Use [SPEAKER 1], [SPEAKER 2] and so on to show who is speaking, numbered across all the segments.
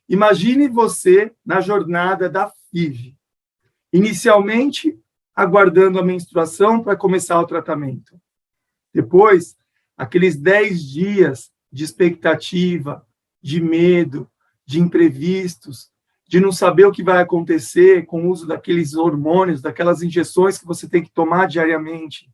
[SPEAKER 1] Imagine você na jornada da FIV, inicialmente aguardando a menstruação para começar o tratamento. Depois, aqueles 10 dias de expectativa, de medo, de imprevistos, de não saber o que vai acontecer com o uso daqueles hormônios, daquelas injeções que você tem que tomar diariamente.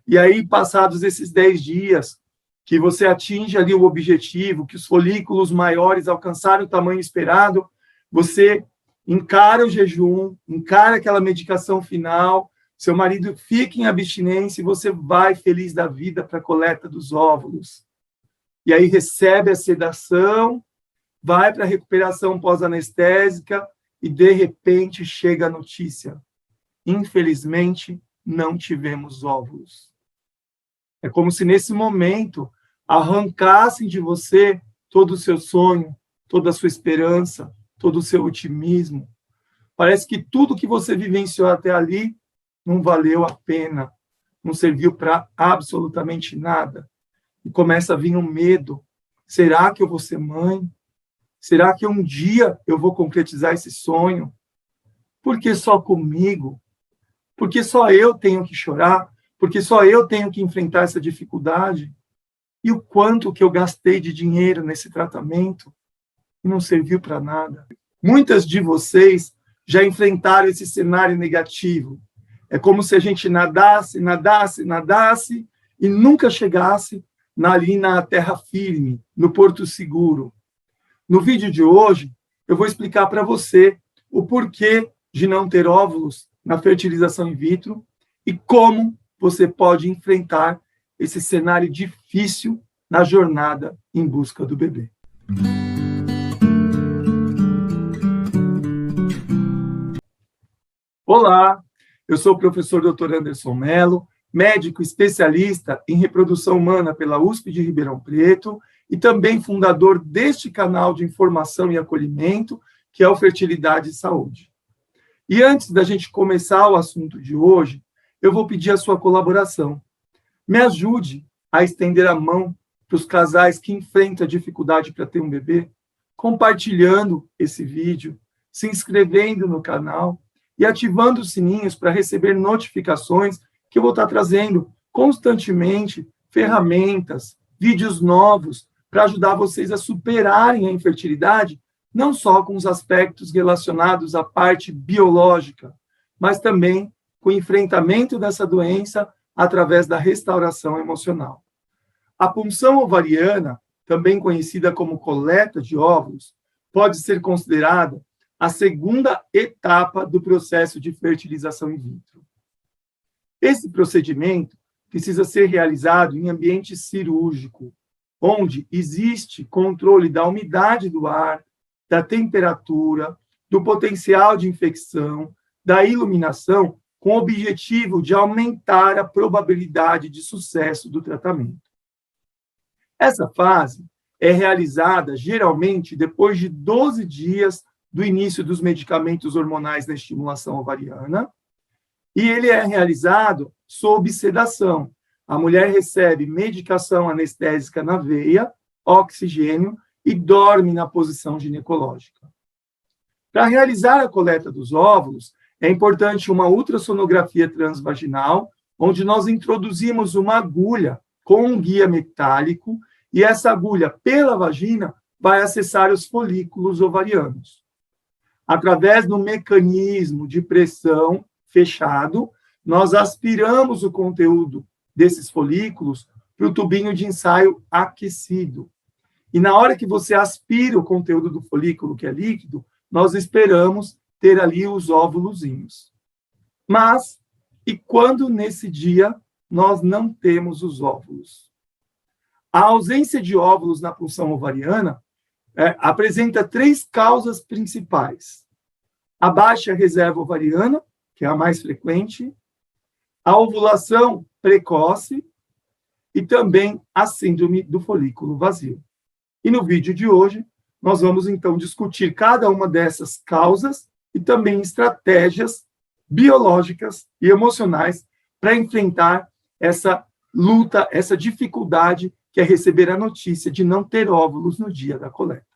[SPEAKER 1] E aí, passados esses 10 dias, que você atinge ali o objetivo, que os folículos maiores alcançaram o tamanho esperado, você encara o jejum, encara aquela medicação final, seu marido fica em abstinência e você vai feliz da vida para a coleta dos óvulos. E aí recebe a sedação, vai para a recuperação pós-anestésica e, de repente, chega a notícia. Infelizmente, não tivemos óvulos. É como se, nesse momento, arrancassem de você todo o seu sonho, toda a sua esperança, todo o seu otimismo. Parece que tudo que você vivenciou até ali não valeu a pena, não serviu para absolutamente nada. E começa a vir um medo. Será que eu vou ser mãe? Será que um dia eu vou concretizar esse sonho? Por que só comigo? Por que só eu tenho que chorar? Por que só eu tenho que enfrentar essa dificuldade? E o quanto que eu gastei de dinheiro nesse tratamento e não serviu para nada? Muitas de vocês já enfrentaram esse cenário negativo. É como se a gente nadasse e nunca chegasse ali na terra firme, no porto seguro. No vídeo de hoje, eu vou explicar para você o porquê de não ter óvulos na fertilização in vitro e como você pode enfrentar esse cenário difícil na jornada em busca do bebê. Olá, eu sou o professor Dr. Anderson Mello, médico especialista em reprodução humana pela USP de Ribeirão Preto e também fundador deste canal de informação e acolhimento, que é o Fertilidade e Saúde. E antes da gente começar o assunto de hoje, eu vou pedir a sua colaboração. Me ajude a estender a mão para os casais que enfrentam a dificuldade para ter um bebê, compartilhando esse vídeo, se inscrevendo no canal e ativando os sininhos para receber notificações que eu vou estar trazendo constantemente ferramentas, vídeos novos para ajudar vocês a superarem a infertilidade, não só com os aspectos relacionados à parte biológica, mas também com o enfrentamento dessa doença através da restauração emocional. A punção ovariana, também conhecida como coleta de óvulos, pode ser considerada a segunda etapa do processo de fertilização in vitro. Esse procedimento precisa ser realizado em ambiente cirúrgico, onde existe controle da umidade do ar, da temperatura, do potencial de infecção, da iluminação, com o objetivo de aumentar a probabilidade de sucesso do tratamento. Essa fase é realizada geralmente depois de 12 dias do início dos medicamentos hormonais na estimulação ovariana, e ele é realizado sob sedação. A mulher recebe medicação anestésica na veia, oxigênio, e dorme na posição ginecológica. Para realizar a coleta dos óvulos, é importante uma ultrassonografia transvaginal, onde nós introduzimos uma agulha com um guia metálico, e essa agulha, pela vagina, vai acessar os folículos ovarianos. Através do mecanismo de pressão fechado, nós aspiramos o conteúdo desses folículos para o tubinho de ensaio aquecido. E na hora que você aspira o conteúdo do folículo, que é líquido, nós esperamos ter ali os óvulozinhos. Mas, e quando nesse dia nós não temos os óvulos? A ausência de óvulos na punção ovariana apresenta 3 causas principais. A baixa reserva ovariana, que é a mais frequente, a ovulação precoce e também a síndrome do folículo vazio. E no vídeo de hoje, nós vamos então discutir cada uma dessas causas e também estratégias biológicas e emocionais para enfrentar essa luta, essa dificuldade que é receber a notícia de não ter óvulos no dia da coleta.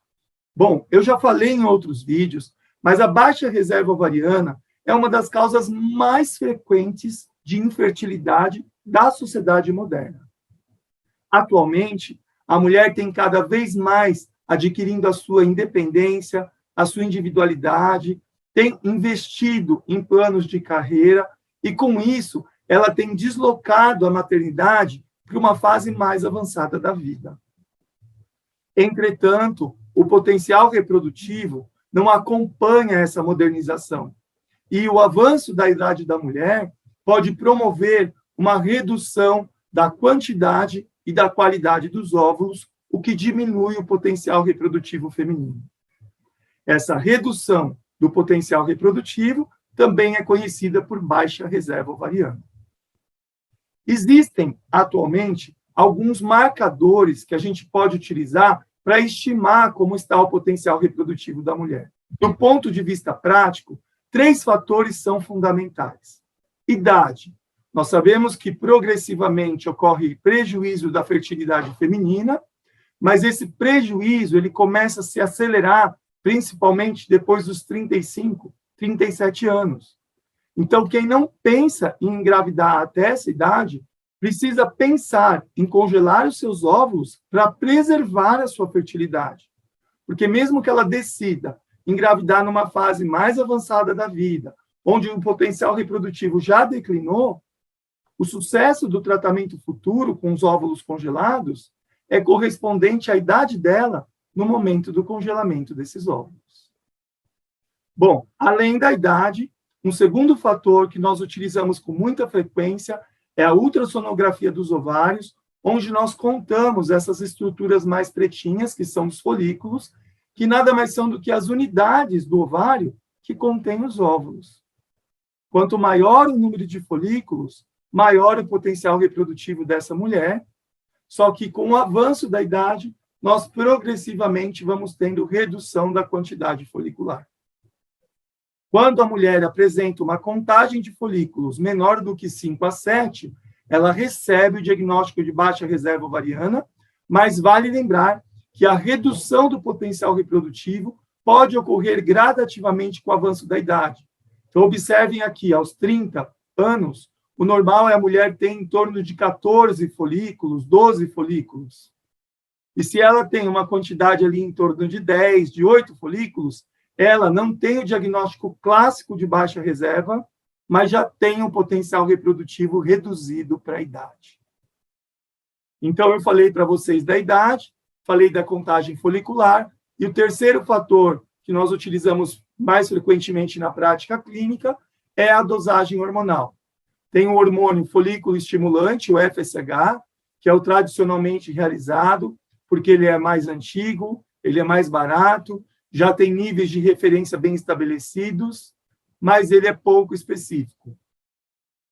[SPEAKER 1] Bom, eu já falei em outros vídeos, mas a baixa reserva ovariana é uma das causas mais frequentes de infertilidade da sociedade moderna. Atualmente, a mulher tem cada vez mais adquirindo a sua independência, a sua individualidade, tem investido em planos de carreira e, com isso, ela tem deslocado a maternidade para uma fase mais avançada da vida. Entretanto, o potencial reprodutivo não acompanha essa modernização. E o avanço da idade da mulher pode promover uma redução da quantidade e da qualidade dos óvulos, o que diminui o potencial reprodutivo feminino. Essa redução do potencial reprodutivo também é conhecida por baixa reserva ovariana. Existem, atualmente, alguns marcadores que a gente pode utilizar para estimar como está o potencial reprodutivo da mulher. Do ponto de vista prático, 3 fatores são fundamentais. Idade. Nós sabemos que progressivamente ocorre prejuízo da fertilidade feminina, mas esse prejuízo ele começa a se acelerar principalmente depois dos 35, 37 anos. Então, quem não pensa em engravidar até essa idade, precisa pensar em congelar os seus óvulos para preservar a sua fertilidade. Porque mesmo que ela decida engravidar numa fase mais avançada da vida, onde o potencial reprodutivo já declinou, o sucesso do tratamento futuro com os óvulos congelados é correspondente à idade dela no momento do congelamento desses óvulos. Bom, além da idade, um segundo fator que nós utilizamos com muita frequência é a ultrassonografia dos ovários, onde nós contamos essas estruturas mais pretinhas, que são os folículos, que nada mais são do que as unidades do ovário que contêm os óvulos. Quanto maior o número de folículos, maior o potencial reprodutivo dessa mulher, só que com o avanço da idade, nós progressivamente vamos tendo redução da quantidade folicular. Quando a mulher apresenta uma contagem de folículos menor do que 5 a 7, ela recebe o diagnóstico de baixa reserva ovariana, mas vale lembrar que a redução do potencial reprodutivo pode ocorrer gradativamente com o avanço da idade. Então, observem aqui, aos 30 anos, o normal é a mulher ter em torno de 14 folículos, 12 folículos. E se ela tem uma quantidade ali em torno de 10, de 8 folículos, ela não tem o diagnóstico clássico de baixa reserva, mas já tem um potencial reprodutivo reduzido para a idade. Então, eu falei para vocês da idade, falei da contagem folicular, e o terceiro fator que nós utilizamos mais frequentemente na prática clínica é a dosagem hormonal. Tem o hormônio folículo estimulante, o FSH, que é o tradicionalmente realizado, porque ele é mais antigo, ele é mais barato, já tem níveis de referência bem estabelecidos, mas ele é pouco específico.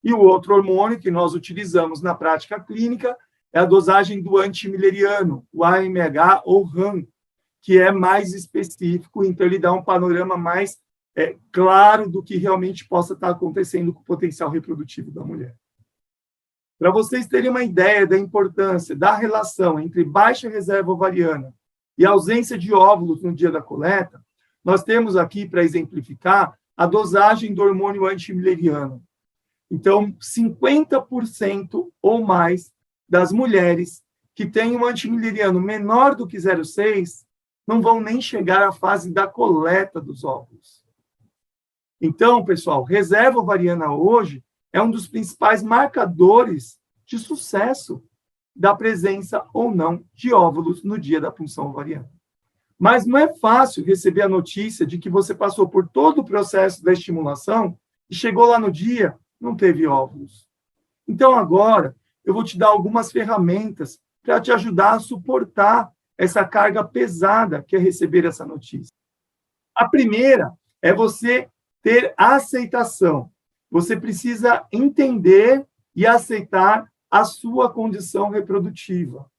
[SPEAKER 1] E o outro hormônio que nós utilizamos na prática clínica é a dosagem do antimileriano, o AMH ou RAM, que é mais específico, então ele dá um panorama mais claro do que realmente possa estar acontecendo com o potencial reprodutivo da mulher. Para vocês terem uma ideia da importância da relação entre baixa reserva ovariana e ausência de óvulos no dia da coleta, nós temos aqui, para exemplificar, a dosagem do hormônio antimileriano. Então, 50% ou mais das mulheres que têm um antimileriano menor do que 0,6 não vão nem chegar à fase da coleta dos óvulos. Então, pessoal, reserva ovariana hoje é um dos principais marcadores de sucesso da presença ou não de óvulos no dia da punção ovariana. Mas não é fácil receber a notícia de que você passou por todo o processo da estimulação e chegou lá no dia, não teve óvulos. Então, agora, eu vou te dar algumas ferramentas para te ajudar a suportar essa carga pesada que é receber essa notícia. A primeira é você ter aceitação. Você precisa entender e aceitar a sua condição reprodutiva.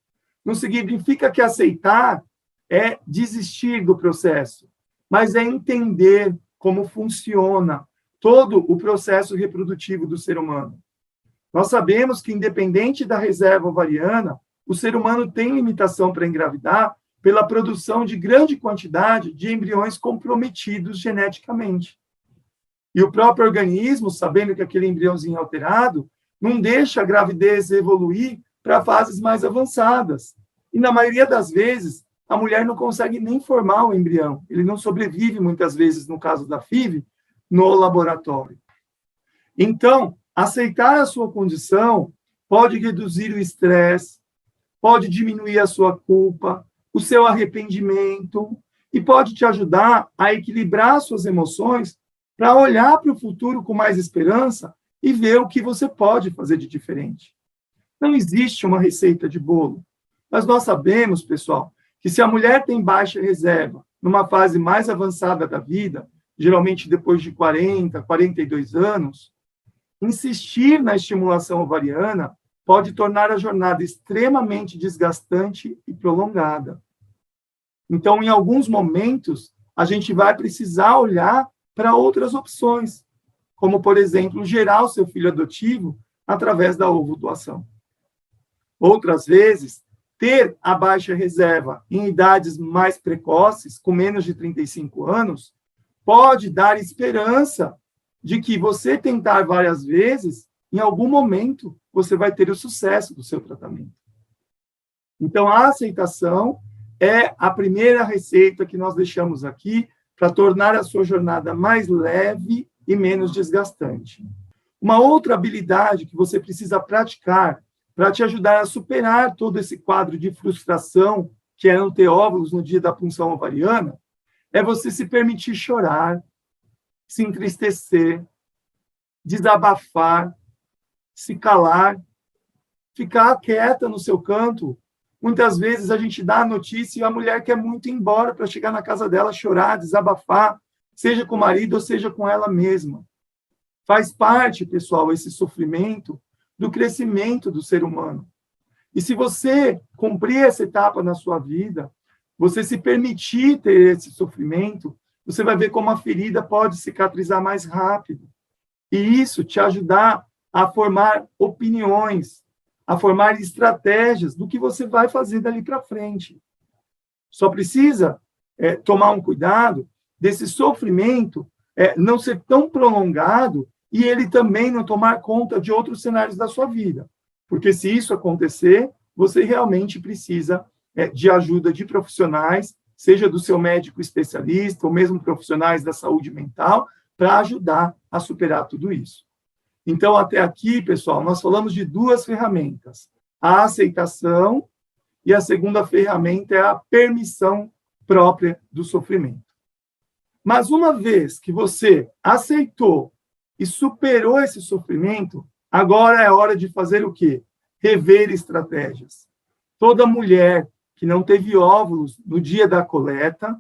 [SPEAKER 1] Não significa que aceitar é desistir do processo, mas é entender como funciona todo o processo reprodutivo do ser humano. Nós sabemos que, independente da reserva ovariana, o ser humano tem limitação para engravidar, pela produção de grande quantidade de embriões comprometidos geneticamente. E o próprio organismo, sabendo que aquele embriãozinho é alterado, não deixa a gravidez evoluir para fases mais avançadas. E, na maioria das vezes, a mulher não consegue nem formar o embrião. Ele não sobrevive, muitas vezes, no caso da FIV, no laboratório. Então, aceitar a sua condição pode reduzir o estresse, pode diminuir a sua culpa, o seu arrependimento, e pode te ajudar a equilibrar suas emoções para olhar para o futuro com mais esperança e ver o que você pode fazer de diferente. Não existe uma receita de bolo, mas nós sabemos, pessoal, que se a mulher tem baixa reserva, numa fase mais avançada da vida, geralmente depois de 40, 42 anos, insistir na estimulação ovariana pode tornar a jornada extremamente desgastante e prolongada. Então, em alguns momentos, a gente vai precisar olhar para outras opções, como, por exemplo, gerar o seu filho adotivo através da ovodoação. Outras vezes, ter a baixa reserva em idades mais precoces, com menos de 35 anos, pode dar esperança de que você tentar várias vezes, em algum momento, você vai ter o sucesso do seu tratamento. Então, a aceitação é a primeira receita que nós deixamos aqui para tornar a sua jornada mais leve e menos desgastante. Uma outra habilidade que você precisa praticar para te ajudar a superar todo esse quadro de frustração que é não ter óvulos no dia da punção ovariana é você se permitir chorar, se entristecer, desabafar, se calar, ficar quieta no seu canto. Muitas vezes a gente dá a notícia e a mulher quer muito ir embora para chegar na casa dela, chorar, desabafar, seja com o marido ou seja com ela mesma. Faz parte, pessoal, esse sofrimento do crescimento do ser humano. E se você cumprir essa etapa na sua vida, você se permitir ter esse sofrimento, você vai ver como a ferida pode cicatrizar mais rápido. E isso te ajudar a formar opiniões, a formar estratégias do que você vai fazer dali para frente. Só precisa tomar um cuidado desse sofrimento não ser tão prolongado e ele também não tomar conta de outros cenários da sua vida. Porque se isso acontecer, você realmente precisa de ajuda de profissionais, seja do seu médico especialista ou mesmo profissionais da saúde mental, para ajudar a superar tudo isso. Então, até aqui, pessoal, nós falamos de duas ferramentas. A aceitação e a segunda ferramenta é a permissão própria do sofrimento. Mas uma vez que você aceitou e superou esse sofrimento, agora é hora de fazer o quê? Rever estratégias. Toda mulher que não teve óvulos no dia da coleta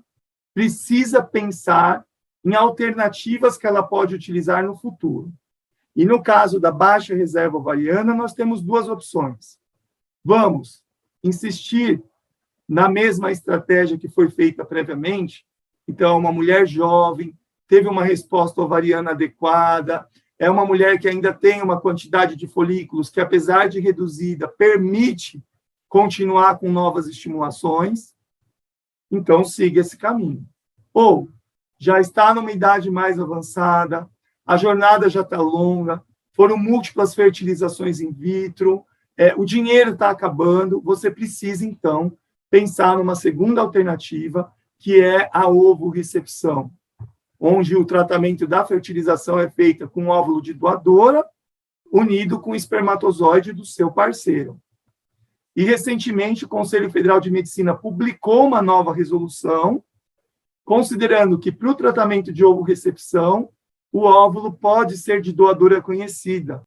[SPEAKER 1] precisa pensar em alternativas que ela pode utilizar no futuro. E no caso da baixa reserva ovariana, nós temos duas opções. Vamos insistir na mesma estratégia que foi feita previamente. Então, uma mulher jovem, teve uma resposta ovariana adequada, é uma mulher que ainda tem uma quantidade de folículos que, apesar de reduzida, permite continuar com novas estimulações. Então, siga esse caminho. Ou já está numa idade mais avançada, a jornada já está longa, foram múltiplas fertilizações in vitro, o dinheiro está acabando, você precisa, então, pensar numa segunda alternativa, que é a ovorecepção, onde o tratamento da fertilização é feito com óvulo de doadora, unido com o espermatozoide do seu parceiro. E, recentemente, o Conselho Federal de Medicina publicou uma nova resolução, considerando que, para o tratamento de ovorecepção, o óvulo pode ser de doadora conhecida,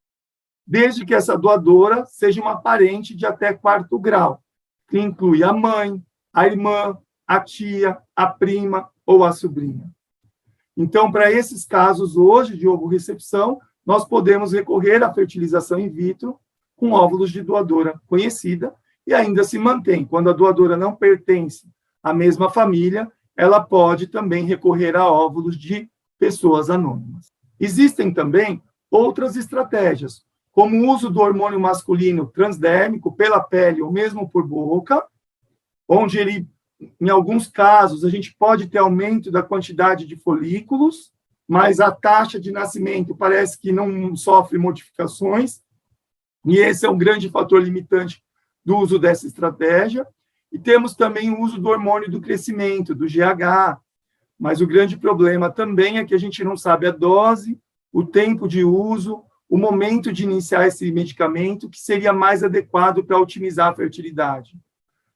[SPEAKER 1] desde que essa doadora seja uma parente de até 4º grau, que inclui a mãe, a irmã, a tia, a prima ou a sobrinha. Então, para esses casos hoje de ovorecepção, nós podemos recorrer à fertilização in vitro com óvulos de doadora conhecida e ainda se mantém. Quando a doadora não pertence à mesma família, ela pode também recorrer a óvulos de pessoas anônimas. Existem também outras estratégias, como o uso do hormônio masculino transdérmico pela pele ou mesmo por boca, onde ele em alguns casos, a gente pode ter aumento da quantidade de folículos, mas a taxa de nascimento parece que não sofre modificações, e esse é um grande fator limitante do uso dessa estratégia. E temos também o uso do hormônio do crescimento, do GH, mas o grande problema também é que a gente não sabe a dose, o tempo de uso, o momento de iniciar esse medicamento, que seria mais adequado para otimizar a fertilidade.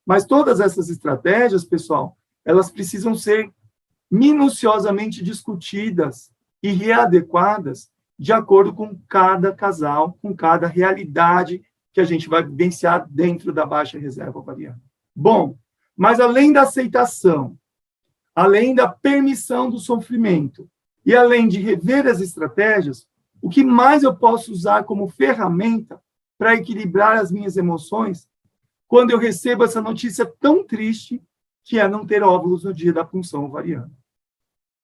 [SPEAKER 1] Mas todas essas estratégias, pessoal, elas precisam ser minuciosamente discutidas e readequadas de acordo com cada casal, com cada realidade que a gente vai vivenciar dentro da baixa reserva ovariana. Bom, mas além da aceitação, além da permissão do sofrimento e além de rever as estratégias, o que mais eu posso usar como ferramenta para equilibrar as minhas emoções quando eu recebo essa notícia tão triste que é não ter óvulos no dia da punção ovariana?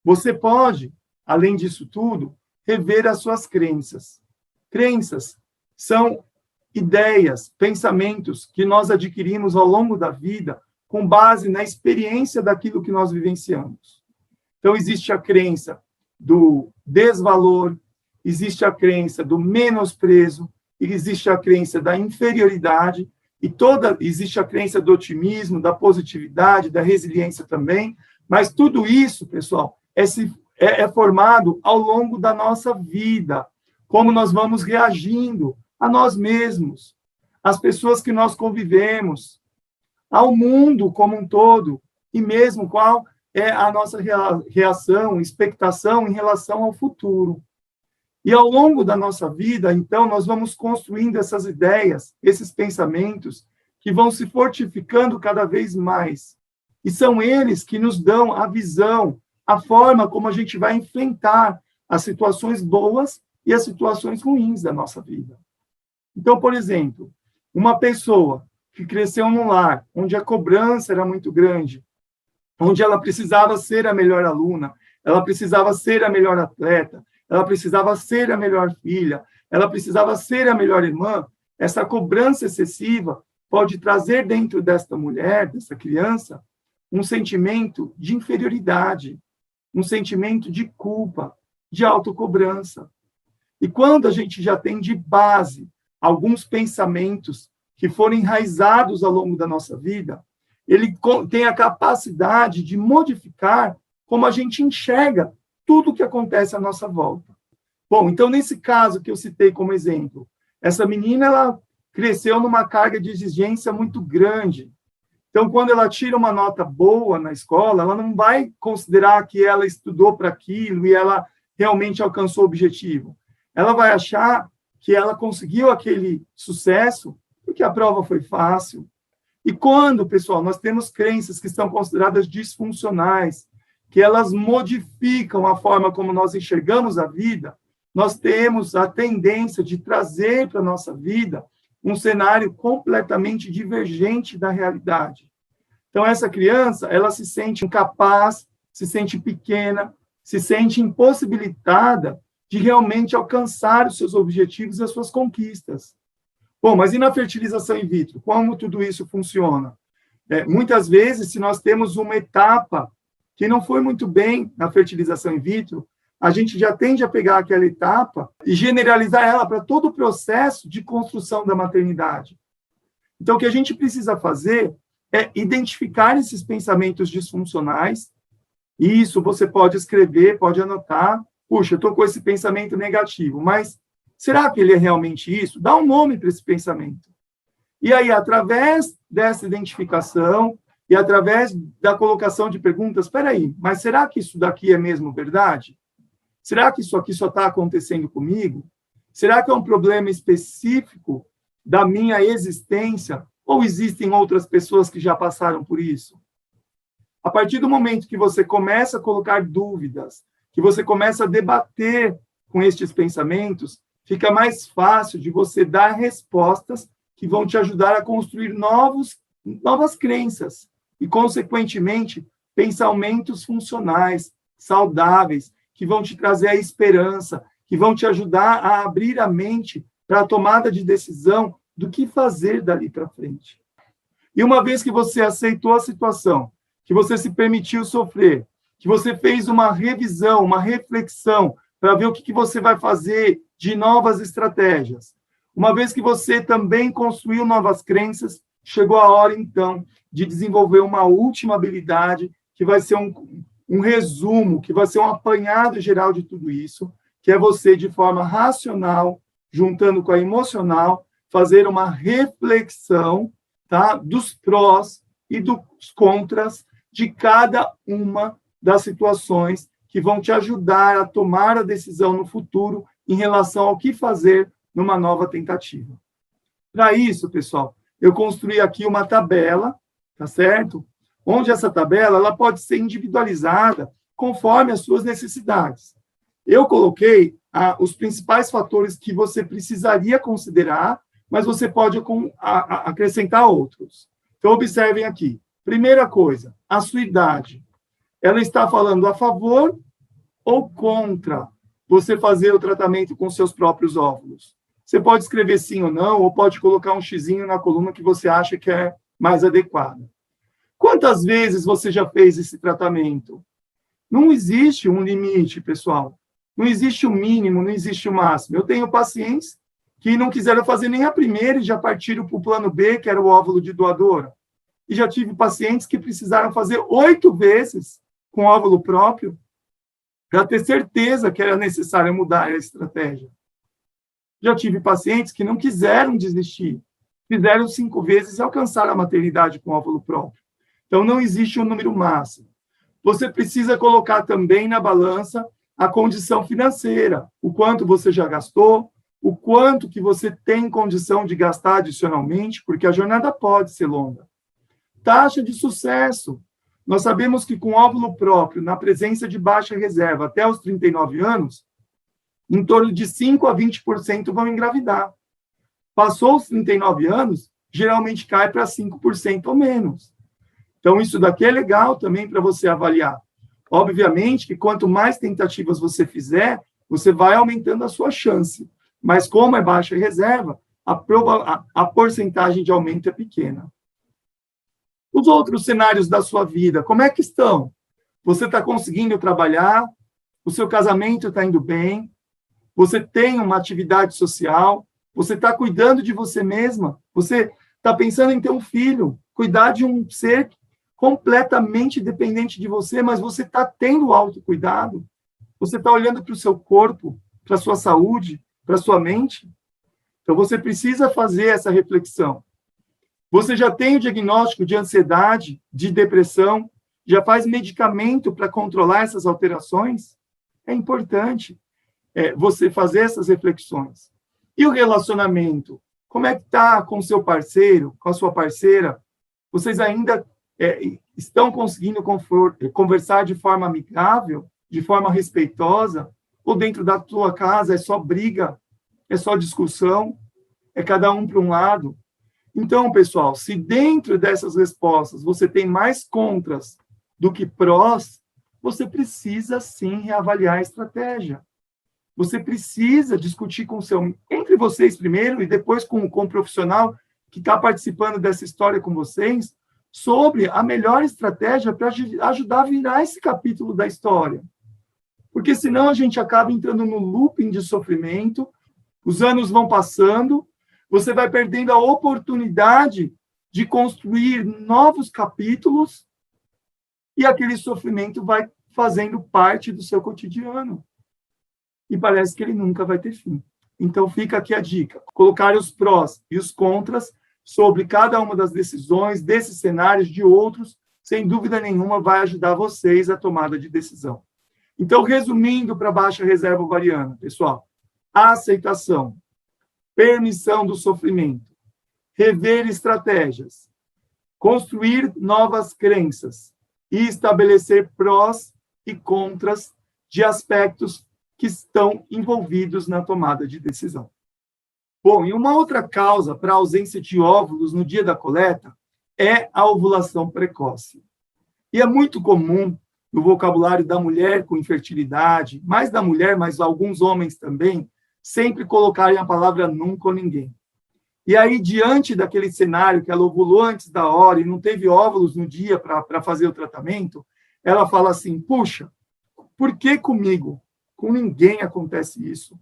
[SPEAKER 1] Você pode, além disso tudo, rever as suas crenças. Crenças são ideias, pensamentos que nós adquirimos ao longo da vida com base na experiência daquilo que nós vivenciamos. Então, existe a crença do desvalor, existe a crença do menosprezo, existe a crença da inferioridade, e existe a crença do otimismo, da positividade, da resiliência também, mas tudo isso, pessoal, é formado ao longo da nossa vida, como nós vamos reagindo a nós mesmos, às pessoas que nós convivemos, ao mundo como um todo, e mesmo qual é a nossa reação, expectação em relação ao futuro. E ao longo da nossa vida, então, nós vamos construindo essas ideias, esses pensamentos, que vão se fortificando cada vez mais. E são eles que nos dão a visão, a forma como a gente vai enfrentar as situações boas e as situações ruins da nossa vida. Então, por exemplo, uma pessoa que cresceu num lar onde a cobrança era muito grande, onde ela precisava ser a melhor aluna, ela precisava ser a melhor atleta, ela precisava ser a melhor filha, ela precisava ser a melhor irmã, essa cobrança excessiva pode trazer dentro desta mulher, dessa criança, um sentimento de inferioridade, um sentimento de culpa, de autocobrança. E quando a gente já tem de base alguns pensamentos que foram enraizados ao longo da nossa vida, ele tem a capacidade de modificar como a gente enxerga tudo o que acontece à nossa volta. Bom, então, nesse caso que eu citei como exemplo, essa menina, ela cresceu numa carga de exigência muito grande. Então, quando ela tira uma nota boa na escola, ela não vai considerar que ela estudou para aquilo e ela realmente alcançou o objetivo. Ela vai achar que ela conseguiu aquele sucesso porque a prova foi fácil. E quando, pessoal, nós temos crenças que são consideradas disfuncionais, que elas modificam a forma como nós enxergamos a vida, nós temos a tendência de trazer para a nossa vida um cenário completamente divergente da realidade. Então, essa criança, ela se sente incapaz, se sente pequena, se sente impossibilitada de realmente alcançar os seus objetivos e as suas conquistas. Bom, mas e na fertilização in vitro? Como tudo isso funciona? Muitas vezes, se nós temos uma etapa que não foi muito bem na fertilização in vitro, a gente já tende a pegar aquela etapa e generalizar ela para todo o processo de construção da maternidade. Então, o que a gente precisa fazer é identificar esses pensamentos disfuncionais, e isso você pode escrever, pode anotar. Puxa, eu estou com esse pensamento negativo, mas será que ele é realmente isso? Dá um nome para esse pensamento. E aí, através dessa identificação e através da colocação de perguntas, espera aí, mas será que isso daqui é mesmo verdade? Será que isso aqui só está acontecendo comigo? Será que é um problema específico da minha existência? Ou existem outras pessoas que já passaram por isso? A partir do momento que você começa a colocar dúvidas, que você começa a debater com estes pensamentos, fica mais fácil de você dar respostas que vão te ajudar a construir novas crenças e, consequentemente, pensamentos funcionais, saudáveis, que vão te trazer a esperança, que vão te ajudar a abrir a mente para a tomada de decisão do que fazer dali para frente. E uma vez que você aceitou a situação, que você se permitiu sofrer, que você fez uma revisão, uma reflexão, para ver o que você vai fazer de novas estratégias. Uma vez que você também construiu novas crenças, chegou a hora, então, de desenvolver uma última habilidade, que vai ser um resumo, que vai ser um apanhado geral de tudo isso, que é você, de forma racional, juntando com a emocional, fazer uma reflexão, tá, dos prós e dos contras de cada uma das situações que vão te ajudar a tomar a decisão no futuro em relação ao que fazer numa nova tentativa. Para isso, pessoal, eu construí aqui uma tabela, tá certo? Onde essa tabela ela pode ser individualizada conforme as suas necessidades. Eu coloquei os principais fatores que você precisaria considerar, mas você pode acrescentar outros. Então, observem aqui. Primeira coisa, a sua idade. Ela está falando a favor ou contra você fazer o tratamento com seus próprios óvulos? Você pode escrever sim ou não, ou pode colocar um xizinho na coluna que você acha que é mais adequado. Quantas vezes você já fez esse tratamento? Não existe um limite, pessoal. Não existe o mínimo, não existe o máximo. Eu tenho pacientes que não quiseram fazer nem a primeira e já partiram para o plano B, que era o óvulo de doadora. E já tive pacientes que precisaram fazer 8 vezes com óvulo próprio para ter certeza que era necessário mudar a estratégia. Já tive pacientes que não quiseram desistir, fizeram 5 vezes e alcançaram a maternidade com óvulo próprio. Então, não existe um número máximo. Você precisa colocar também na balança a condição financeira, o quanto você já gastou, o quanto que você tem condição de gastar adicionalmente, porque a jornada pode ser longa. Taxa de sucesso. Nós sabemos que com óvulo próprio, na presença de baixa reserva até os 39 anos, em torno de 5% a 20% vão engravidar. Passou os 39 anos, geralmente cai para 5% ou menos. Então, isso daqui é legal também para você avaliar. Obviamente que quanto mais tentativas você fizer, você vai aumentando a sua chance. Mas como é baixa reserva, a porcentagem de aumento é pequena. Os outros cenários da sua vida, como é que estão? Você está conseguindo trabalhar? O seu casamento está indo bem? Você tem uma atividade social? Você está cuidando de você mesma? Você está pensando em ter um filho? Cuidar de um ser completamente dependente de você, mas você está tendo autocuidado? Você está olhando para o seu corpo, para a sua saúde, para a sua mente? Então, você precisa fazer essa reflexão. Você já tem o diagnóstico de ansiedade, de depressão? Já faz medicamento para controlar essas alterações? É importante você fazer essas reflexões. E o relacionamento? Como é que está com o seu parceiro, com a sua parceira? Vocês ainda estão conseguindo conversar de forma amigável, de forma respeitosa? Ou dentro da tua casa é só briga, é só discussão, é cada um para um lado? Então, pessoal, se dentro dessas respostas você tem mais contras do que prós, você precisa sim reavaliar a estratégia. Você precisa discutir entre vocês primeiro e depois com o profissional que está participando dessa história com vocês, sobre a melhor estratégia para ajudar a virar esse capítulo da história. Porque senão a gente acaba entrando no looping de sofrimento, os anos vão passando, você vai perdendo a oportunidade de construir novos capítulos e aquele sofrimento vai fazendo parte do seu cotidiano. E parece que ele nunca vai ter fim. Então, fica aqui a dica. Colocar os prós e os contras sobre cada uma das decisões, desses cenários, de outros, sem dúvida nenhuma, vai ajudar vocês a tomada de decisão. Então, resumindo para a baixa reserva ovariana, pessoal, a aceitação, permissão do sofrimento, rever estratégias, construir novas crenças e estabelecer prós e contras de aspectos que estão envolvidos na tomada de decisão. Bom, e uma outra causa para a ausência de óvulos no dia da coleta é a ovulação precoce. E é muito comum no vocabulário da mulher com infertilidade, mais da mulher, mas alguns homens também, sempre colocarem a palavra nunca ou ninguém. E aí, diante daquele cenário que ela ovulou antes da hora e não teve óvulos no dia para fazer o tratamento, ela fala assim, puxa, por que comigo? Com ninguém acontece isso.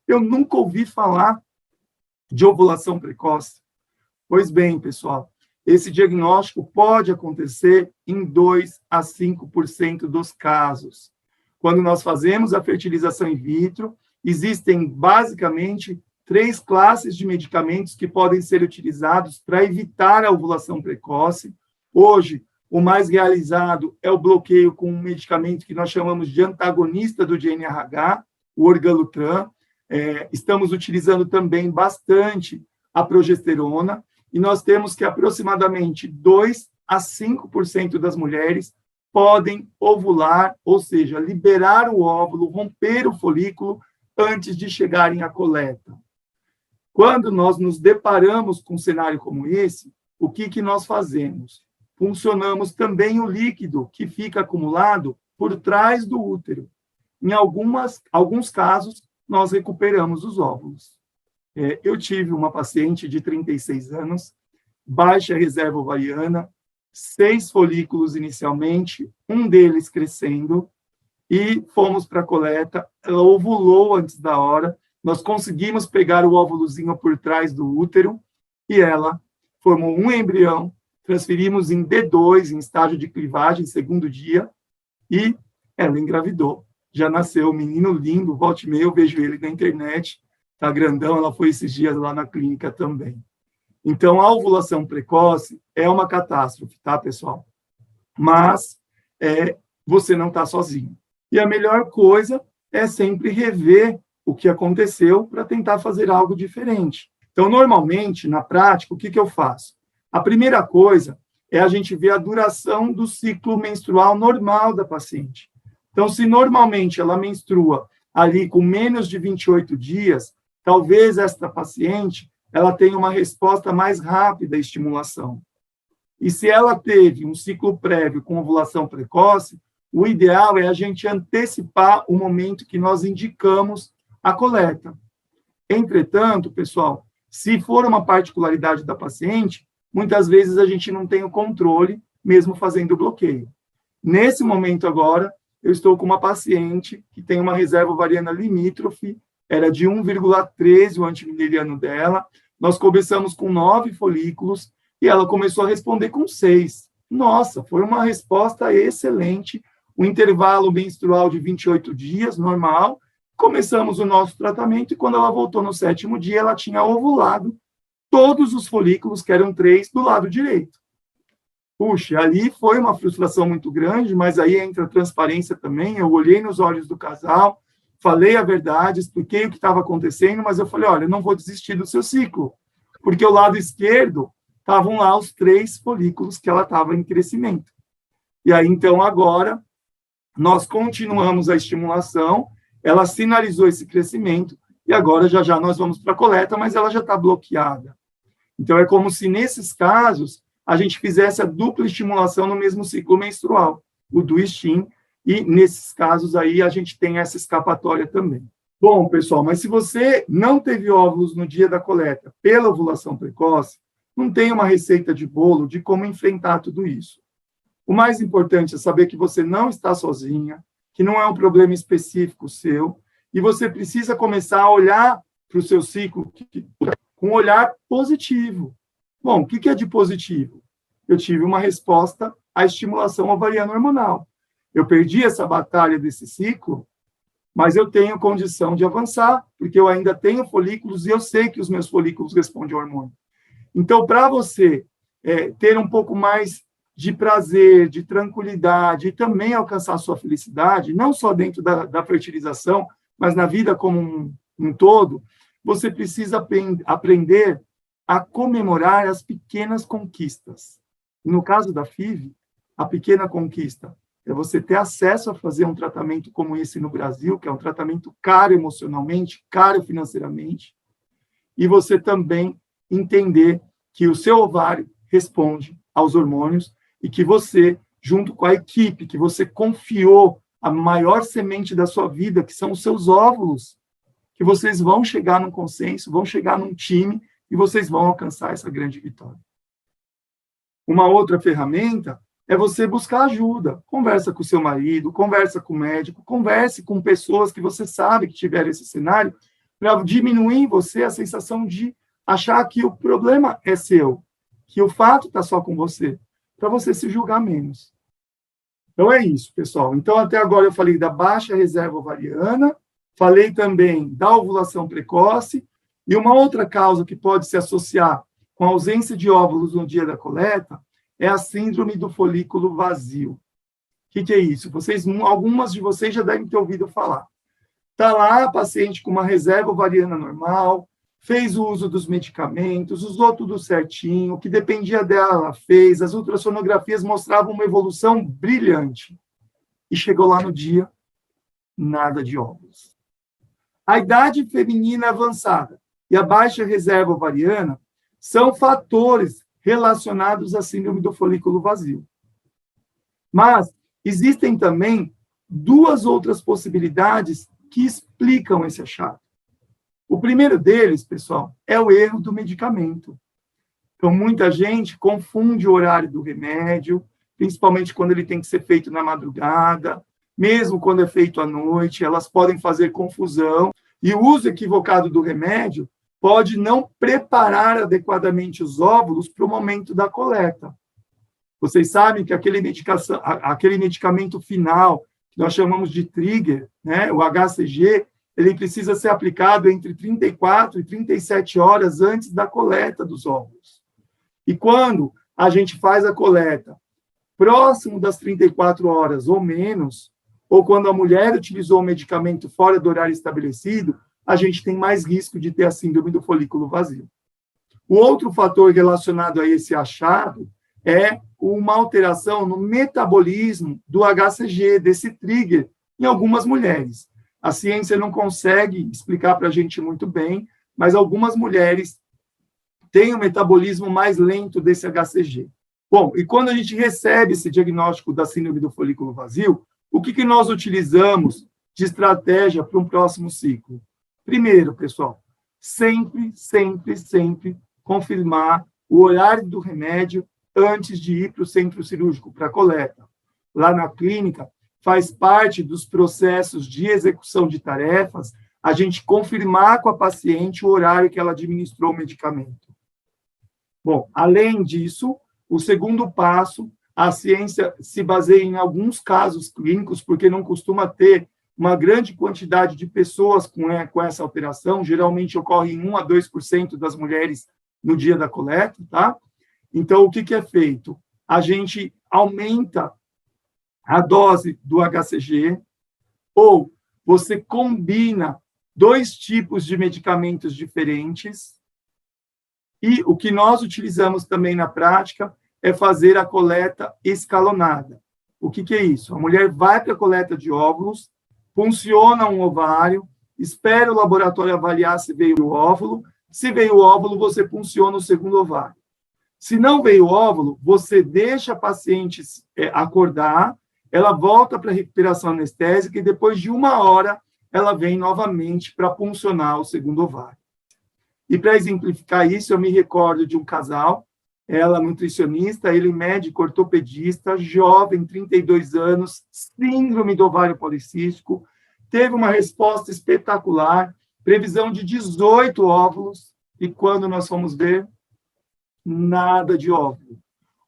[SPEAKER 1] Eu nunca ouvi falar de ovulação precoce. Pois bem, pessoal, esse diagnóstico pode acontecer em 2 a 5% dos casos. Quando nós fazemos a fertilização in vitro, existem basicamente 3 classes de medicamentos que podem ser utilizados para evitar a ovulação precoce. Hoje, o mais realizado é o bloqueio com um medicamento que nós chamamos de antagonista do GnRH, o orgalutran. Estamos utilizando também bastante a progesterona, e nós temos que aproximadamente 2 a 5% das mulheres podem ovular, ou seja, liberar o óvulo, romper o folículo antes de chegarem à coleta. Quando nós nos deparamos com um cenário como esse, o que nós fazemos? Funcionamos também o líquido que fica acumulado por trás do útero. Em alguns casos, nós recuperamos os óvulos. Eu tive uma paciente de 36 anos, baixa reserva ovariana, 6 folículos inicialmente, um deles crescendo, e fomos para a coleta. Ela ovulou antes da hora, nós conseguimos pegar o óvulozinho por trás do útero, e ela formou um embrião, transferimos em D2, em estágio de clivagem, segundo dia, e ela engravidou. Já nasceu um menino lindo, volta e meia eu vejo ele na internet, tá grandão, ela foi esses dias lá na clínica também. Então, a ovulação precoce é uma catástrofe, tá, pessoal? Mas você não está sozinho. E a melhor coisa é sempre rever o que aconteceu para tentar fazer algo diferente. Então, normalmente, na prática, o que eu faço? A primeira coisa é a gente ver a duração do ciclo menstrual normal da paciente. Então, se normalmente ela menstrua ali com menos de 28 dias, talvez esta paciente ela tenha uma resposta mais rápida à estimulação. E se ela teve um ciclo prévio com ovulação precoce, o ideal é a gente antecipar o momento que nós indicamos a coleta. Entretanto, pessoal, se for uma particularidade da paciente, muitas vezes a gente não tem o controle, mesmo fazendo o bloqueio. Nesse momento agora, eu estou com uma paciente que tem uma reserva ovariana limítrofe, era de 1,13 o antimileriano dela, nós começamos com 9 folículos e ela começou a responder com 6. Nossa, foi uma resposta excelente, um intervalo menstrual de 28 dias, normal. Começamos o nosso tratamento e quando ela voltou no 7º dia, ela tinha ovulado todos os folículos, que eram 3, do lado direito. Puxa, ali foi uma frustração muito grande, mas aí entra a transparência também. Eu olhei nos olhos do casal, falei a verdade, expliquei o que estava acontecendo, mas eu falei, olha, eu não vou desistir do seu ciclo, porque o lado esquerdo estavam lá os 3 folículos que ela estava em crescimento. E aí, então, agora, nós continuamos a estimulação, ela sinalizou esse crescimento, e agora, já nós vamos para a coleta, mas ela já está bloqueada. Então, é como se, nesses casos, a gente fizesse a dupla estimulação no mesmo ciclo menstrual, o do STIM, e, nesses casos aí, a gente tem essa escapatória também. Bom, pessoal, mas se você não teve óvulos no dia da coleta pela ovulação precoce, não tem uma receita de bolo de como enfrentar tudo isso. O mais importante é saber que você não está sozinha, que não é um problema específico seu, e você precisa começar a olhar para o seu ciclo com um olhar positivo. Bom, o que é de positivo? Eu tive uma resposta à estimulação ovariana hormonal. Eu perdi essa batalha desse ciclo, mas eu tenho condição de avançar, porque eu ainda tenho folículos e eu sei que os meus folículos respondem ao hormônio. Então, para você ter um pouco mais de prazer, de tranquilidade e também alcançar a sua felicidade, não só dentro da fertilização, mas na vida como um todo, você precisa aprender a comemorar as pequenas conquistas. No caso da FIV, a pequena conquista é você ter acesso a fazer um tratamento como esse no Brasil, que é um tratamento caro emocionalmente, caro financeiramente, e você também entender que o seu ovário responde aos hormônios e que você, junto com a equipe, que você confiou a maior semente da sua vida, que são os seus óvulos, que vocês vão chegar num consenso, vão chegar num time e vocês vão alcançar essa grande vitória. Uma outra ferramenta é você buscar ajuda. Conversa com o seu marido, conversa com o médico, converse com pessoas que você sabe que tiveram esse cenário, para diminuir em você a sensação de achar que o problema é seu, que o fato está só com você, para você se julgar menos. Então é isso, pessoal. Então até agora eu falei da baixa reserva ovariana, falei também da ovulação precoce, e uma outra causa que pode se associar com a ausência de óvulos no dia da coleta é a síndrome do folículo vazio. O que é isso? Algumas de vocês já devem ter ouvido falar. Está lá a paciente com uma reserva ovariana normal, fez o uso dos medicamentos, usou tudo certinho, o que dependia dela, ela fez, as ultrassonografias mostravam uma evolução brilhante. E chegou lá no dia, nada de óvulos. A idade feminina avançada e a baixa reserva ovariana são fatores relacionados à síndrome do folículo vazio. Mas existem também duas outras possibilidades que explicam esse achado. O primeiro deles, pessoal, é o erro do medicamento. Então, muita gente confunde o horário do remédio, principalmente quando ele tem que ser feito na madrugada, mesmo quando é feito à noite, elas podem fazer confusão, e o uso equivocado do remédio pode não preparar adequadamente os óvulos para o momento da coleta. Vocês sabem que aquele medicamento final, que nós chamamos de trigger, né, o HCG, ele precisa ser aplicado entre 34 e 37 horas antes da coleta dos óvulos. E quando a gente faz a coleta próximo das 34 horas ou menos, ou quando a mulher utilizou o medicamento fora do horário estabelecido, a gente tem mais risco de ter a síndrome do folículo vazio. O outro fator relacionado a esse achado é uma alteração no metabolismo do HCG, desse trigger, em algumas mulheres. A ciência não consegue explicar para a gente muito bem, mas algumas mulheres têm um metabolismo mais lento desse HCG. Bom, e quando a gente recebe esse diagnóstico da síndrome do folículo vazio, o que nós utilizamos de estratégia para um próximo ciclo? Primeiro, pessoal, sempre confirmar o horário do remédio antes de ir para o centro cirúrgico para coleta. Lá na clínica, faz parte dos processos de execução de tarefas a gente confirmar com a paciente o horário que ela administrou o medicamento. Bom, além disso, o segundo passo, a ciência se baseia em alguns casos clínicos, porque não costuma ter uma grande quantidade de pessoas com essa alteração, geralmente ocorre em 1 a 2% das mulheres no dia da coleta, tá? Então, o que é feito? A gente aumenta a dose do HCG, ou você combina 2 tipos de medicamentos diferentes, e o que nós utilizamos também na prática é fazer a coleta escalonada. O que é isso? A mulher vai para a coleta de óvulos, funciona um ovário, espera o laboratório avaliar se veio o óvulo, se veio o óvulo, você funciona o segundo ovário. Se não veio o óvulo, você deixa a paciente acordar, ela volta para a recuperação anestésica e depois de 1 hora ela vem novamente para puncionar o segundo ovário. E para exemplificar isso, eu me recordo de um casal, ela nutricionista, ele médico ortopedista, jovem, 32 anos, síndrome do ovário policístico, teve uma resposta espetacular, previsão de 18 óvulos, e quando nós fomos ver, nada de óvulo.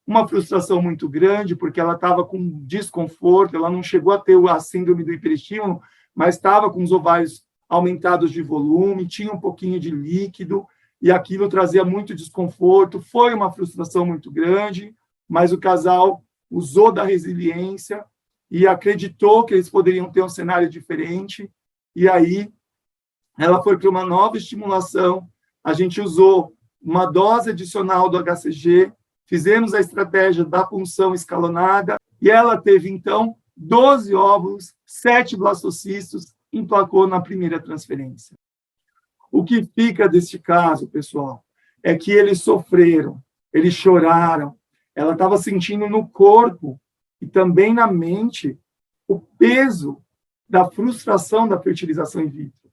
[SPEAKER 1] Uma frustração muito grande, porque ela estava com desconforto, ela não chegou a ter a síndrome do hiperestímulo, mas estava com os ovários aumentados de volume, tinha um pouquinho de líquido, e aquilo trazia muito desconforto, foi uma frustração muito grande, mas o casal usou da resiliência e acreditou que eles poderiam ter um cenário diferente, e aí ela foi para uma nova estimulação, a gente usou uma dose adicional do HCG, fizemos a estratégia da punção escalonada, e ela teve, então, 12 óvulos, 7 blastocistos, emplacou na primeira transferência. O que fica deste caso, pessoal, é que eles sofreram, eles choraram, ela estava sentindo no corpo e também na mente o peso da frustração da fertilização in vitro.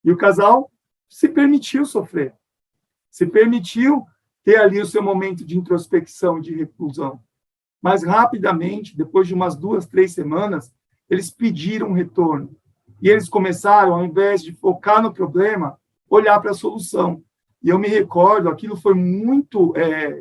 [SPEAKER 1] E o casal se permitiu sofrer. se permitiu ter ali o seu momento de introspecção e de reclusão. Mas, rapidamente, depois de umas 2, 3 semanas, eles pediram retorno. E eles começaram, ao invés de focar no problema, olhar para a solução. E eu me recordo, aquilo foi muito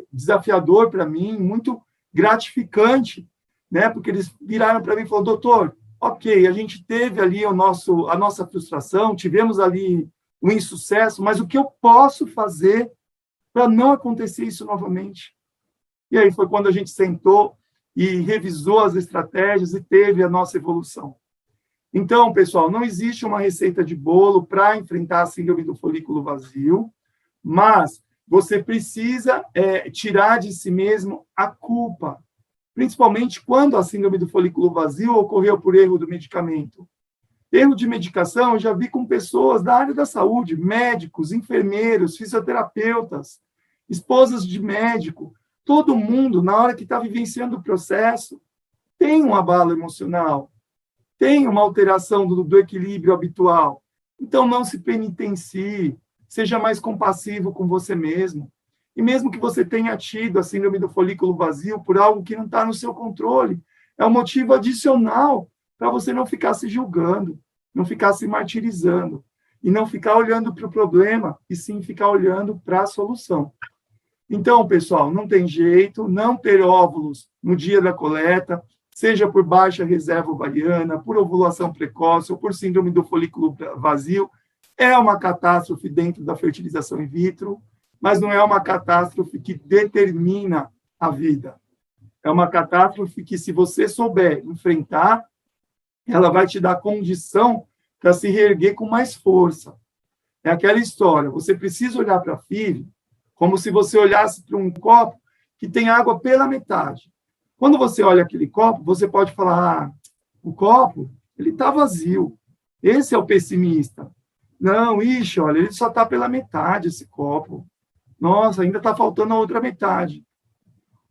[SPEAKER 1] desafiador para mim, muito gratificante, né? Porque eles viraram para mim e falaram, doutor, ok, a gente teve ali a nossa frustração, tivemos ali um insucesso, mas o que eu posso fazer para não acontecer isso novamente? E aí foi quando a gente sentou e revisou as estratégias e teve a nossa evolução. Então, pessoal, não existe uma receita de bolo para enfrentar a síndrome do folículo vazio, mas você precisa tirar de si mesmo a culpa, principalmente quando a síndrome do folículo vazio ocorreu por erro do medicamento. Erro de medicação eu já vi com pessoas da área da saúde, médicos, enfermeiros, fisioterapeutas, esposas de médico, todo mundo, na hora que está vivenciando o processo, tem um abalo emocional, tem uma alteração do equilíbrio habitual. Então, não se penitencie, seja mais compassivo com você mesmo. E mesmo que você tenha tido a síndrome do folículo vazio por algo que não está no seu controle, é um motivo adicional para você não ficar se julgando, não ficar se martirizando, e não ficar olhando para o problema, e sim ficar olhando para a solução. Então, pessoal, não tem jeito, não ter óvulos no dia da coleta, seja por baixa reserva ovariana, por ovulação precoce ou por síndrome do folículo vazio, é uma catástrofe dentro da fertilização in vitro, mas não é uma catástrofe que determina a vida. É uma catástrofe que, se você souber enfrentar, ela vai te dar condição para se reerguer com mais força. É aquela história, você precisa olhar para a FIV como se você olhasse para um copo que tem água pela metade. Quando você olha aquele copo, você pode falar, o copo, ele está vazio. Esse é o pessimista. Não, ixi, olha, ele só está pela metade, esse copo. Nossa, ainda está faltando a outra metade.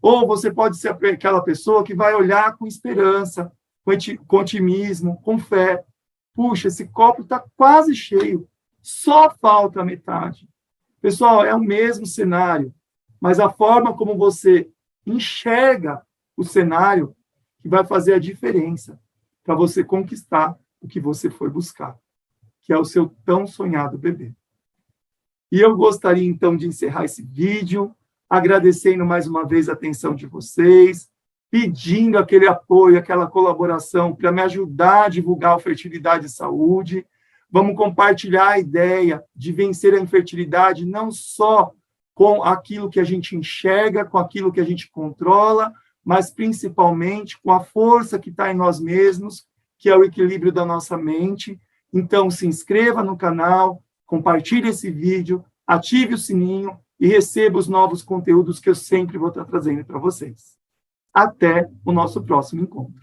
[SPEAKER 1] Ou você pode ser aquela pessoa que vai olhar com esperança, com otimismo, com fé. Puxa, esse copo está quase cheio, só falta a metade. Pessoal, é o mesmo cenário, mas a forma como você enxerga o cenário que vai fazer a diferença para você conquistar o que você foi buscar, que é o seu tão sonhado bebê. E eu gostaria, então, de encerrar esse vídeo, agradecendo mais uma vez a atenção de vocês, pedindo aquele apoio, aquela colaboração para me ajudar a divulgar a fertilidade e saúde. Vamos compartilhar a ideia de vencer a infertilidade não só com aquilo que a gente enxerga, com aquilo que a gente controla, mas principalmente com a força que está em nós mesmos, que é o equilíbrio da nossa mente. Então, se inscreva no canal, compartilhe esse vídeo, ative o sininho e receba os novos conteúdos que eu sempre vou estar trazendo para vocês. Até o nosso próximo encontro.